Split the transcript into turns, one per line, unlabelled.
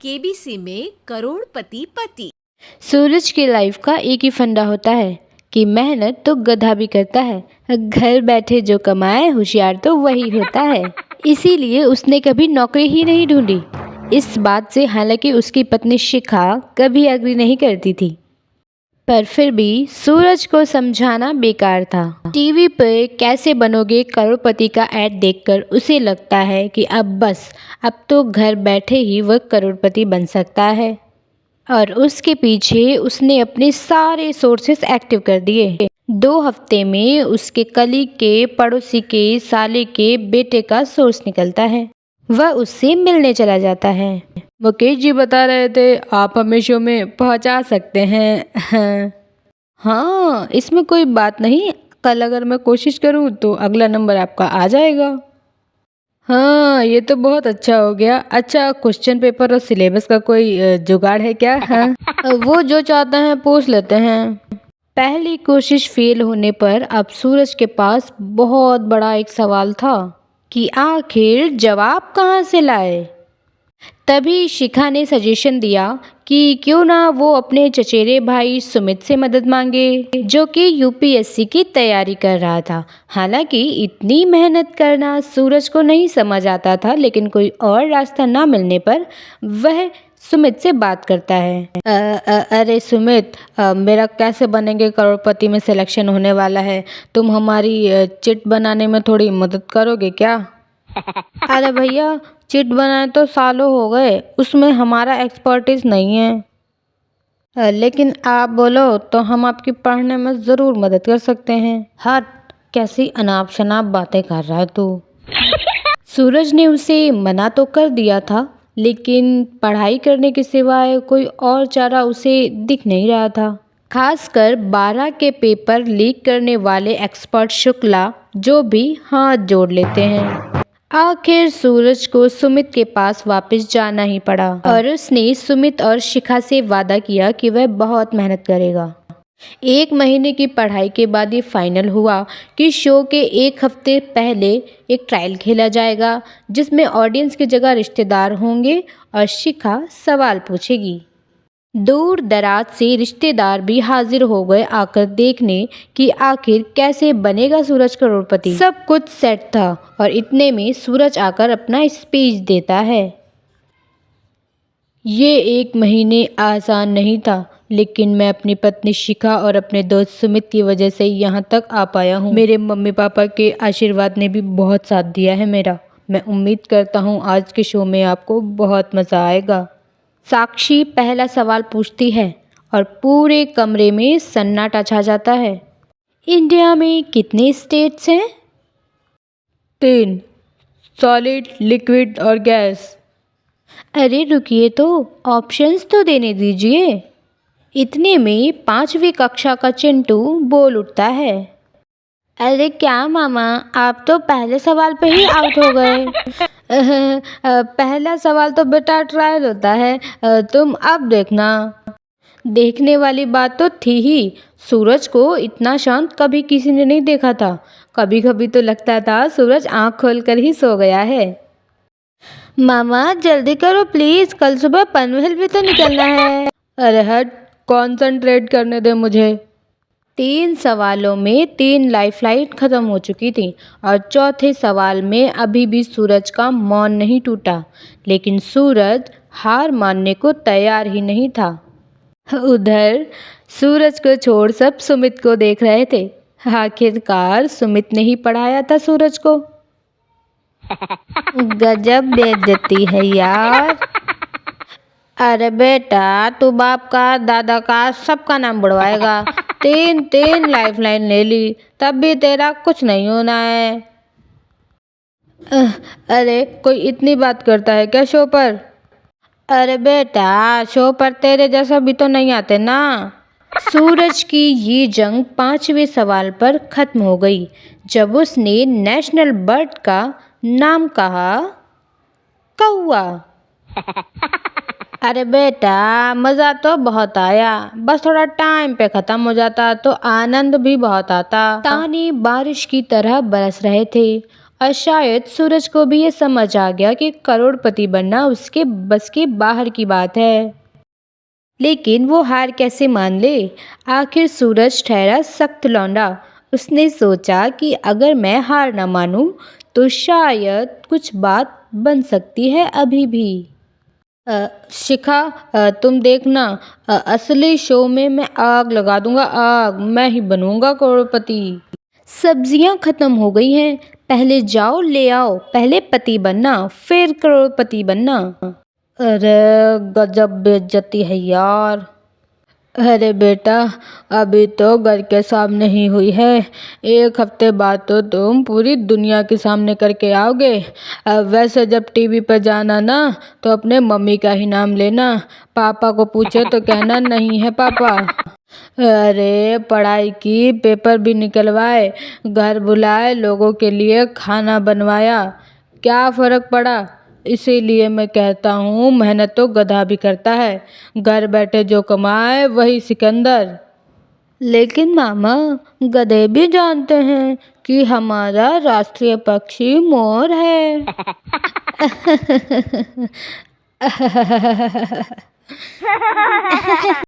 KBC में करोड़पति पति।
सूरज की लाइफ का एक ही फंडा होता है कि मेहनत तो गधा भी करता है, घर बैठे जो कमाए होशियार तो वही होता है। इसीलिए उसने कभी नौकरी ही नहीं ढूंढी। इस बात से हालांकि उसकी पत्नी शिखा कभी एग्री नहीं करती थी, पर फिर भी सूरज को समझाना बेकार था। टीवी पे कैसे बनोगे करोड़पति का ऐड देखकर उसे लगता है कि अब तो घर बैठे ही वह करोड़पति बन सकता है, और उसके पीछे उसने अपने सारे सोर्सेस एक्टिव कर दिए। 2 हफ्ते में उसके कलीग के, पड़ोसी के, साले के बेटे का सोर्स निकलता है। वह उससे मिलने चला जाता है। मुकेश जी बता रहे थे आप हमें शो में पहुंचा सकते हैं। हाँ, इसमें कोई बात नहीं, कल अगर मैं कोशिश करूँ तो अगला नंबर आपका आ जाएगा। हाँ, ये तो बहुत अच्छा हो गया। अच्छा, क्वेश्चन पेपर और सिलेबस का कोई जुगाड़ है क्या? हाँ, वो जो चाहते हैं पूछ लेते हैं। पहली कोशिश फेल होने पर अब सूरज के पास बहुत बड़ा एक सवाल था कि आखिर जवाब कहाँ से लाए। तभी शिखा ने सजेशन दिया कि क्यों ना वो अपने चचेरे भाई सुमित से मदद मांगे, जो कि यूपीएससी की तैयारी कर रहा था। हालांकि इतनी मेहनत करना सूरज को नहीं समझ आता था, लेकिन कोई और रास्ता ना मिलने पर वह सुमित से बात करता है। अरे सुमित, मेरा कैसे बनेंगे करोड़पति में सिलेक्शन होने वाला है, तुम हमारी चिट बनाने में थोड़ी मदद करोगे क्या? अरे भैया, चिट बनाए तो सालों हो गए, उसमें हमारा एक्सपर्टीज नहीं है। लेकिन आप बोलो तो हम आपकी पढ़ने में ज़रूर मदद कर सकते हैं। हट, कैसी अनाप शनाप बातें कर रहा है तू। सूरज ने उसे मना तो कर दिया था, लेकिन पढ़ाई करने के सिवाय कोई और चारा उसे दिख नहीं रहा था। खासकर 12 के पेपर लीक करने वाले एक्सपर्ट शुक्ला, जो भी हाथ जोड़ लेते हैं। आखिर सूरज को सुमित के पास वापस जाना ही पड़ा, और उसने सुमित और शिखा से वादा किया कि वह बहुत मेहनत करेगा। 1 महीने की पढ़ाई के बाद ये फाइनल हुआ कि शो के 1 हफ्ते पहले एक ट्रायल खेला जाएगा, जिसमें ऑडियंस की जगह रिश्तेदार होंगे और शिखा सवाल पूछेगी। दूर दराज से रिश्तेदार भी हाजिर हो गए आकर देखने कि आखिर कैसे बनेगा सूरज करोड़पति। सब कुछ सेट था और इतने में सूरज आकर अपना स्पीच देता है। ये 1 महीने आसान नहीं था, लेकिन मैं अपनी पत्नी शिखा और अपने दोस्त सुमित की वजह से यहाँ तक आ पाया हूँ। मेरे मम्मी पापा के आशीर्वाद ने भी बहुत साथ दिया है मेरा। मैं उम्मीद करता हूँ आज के शो में आपको बहुत मज़ा आएगा। साक्षी पहला सवाल पूछती है और पूरे कमरे में सन्नाटा छा जाता है। इंडिया में कितने स्टेट्स हैं? 3, सॉलिड, लिक्विड और गैस। अरे रुकिए, तो ऑप्शंस तो देने दीजिए। इतने में 5वीं कक्षा का चिंटू बोल उठता है। अरे क्या मामा, आप तो पहले सवाल पे ही आउट हो गए। पहला सवाल तो बेटा ट्रायल होता है, तुम अब देखना। देखने वाली बात तो थी ही। सूरज को इतना शांत कभी किसी ने नहीं देखा था। कभी कभी तो लगता था सूरज आंख खोलकर ही सो गया है। मामा जल्दी करो प्लीज, कल सुबह पनवेल भी तो निकलना है। अरे हट, कॉन्सेंट्रेट करने दे मुझे। 3 सवालों में 3 लाइफलाइन खत्म हो चुकी थी और चौथे सवाल में अभी भी सूरज का मौन नहीं टूटा, लेकिन सूरज हार मानने को तैयार ही नहीं था। उधर सूरज को छोड़ सब सुमित को देख रहे थे। आखिरकार सुमित ने ही पढ़ाया था सूरज को। गजब बेइज्जती है यार। अरे बेटा, तू बाप का, दादा का, सबका नाम बुड़वाएगा। 3 लाइफलाइन ले ली, तब भी तेरा कुछ नहीं होना है। अरे कोई इतनी बात करता है क्या शो पर? अरे बेटा, शो पर तेरे जैसा भी तो नहीं आते ना। सूरज की ये जंग 5वें सवाल पर खत्म हो गई जब उसने नेशनल बर्ड का नाम कहा, कौवा। अरे बेटा, मज़ा तो बहुत आया, बस थोड़ा टाइम पे ख़त्म हो जाता तो आनंद भी बहुत आता। ताने बारिश की तरह बरस रहे थे शायद सूरज को भी ये समझ आ गया कि करोड़पति बनना उसके बस के बाहर की बात है, लेकिन वो हार कैसे मान ले। आखिर सूरज ठहरा सख्त लौंडा। उसने सोचा कि अगर मैं हार ना मानूं तो शायद कुछ बात बन सकती है अभी भी। शिखा, तुम देखना, असली शो में मैं आग लगा दूंगा, आग, मैं ही बनूंगा करोड़पति। सब्जियां खत्म हो गई हैं, पहले जाओ ले आओ, पहले पति बनना फिर करोड़पति बनना। अरे गजब बेइज्जती है यार। अरे बेटा, अभी तो घर के सामने ही हुई है, एक हफ्ते बाद तो तुम पूरी दुनिया के सामने करके आओगे। वैसे जब टीवी पर जाना ना तो अपने मम्मी का ही नाम लेना, पापा को पूछे तो कहना नहीं है पापा। अरे पढ़ाई की, पेपर भी निकलवाए, घर बुलाए, लोगों के लिए खाना बनवाया, क्या फ़र्क पड़ा। इसीलिए मैं कहता हूँ मेहनत तो गधा भी करता है, घर बैठे जो कमाए वही सिकंदर। लेकिन मामा, गधे भी जानते हैं कि हमारा राष्ट्रीय पक्षी मोर है।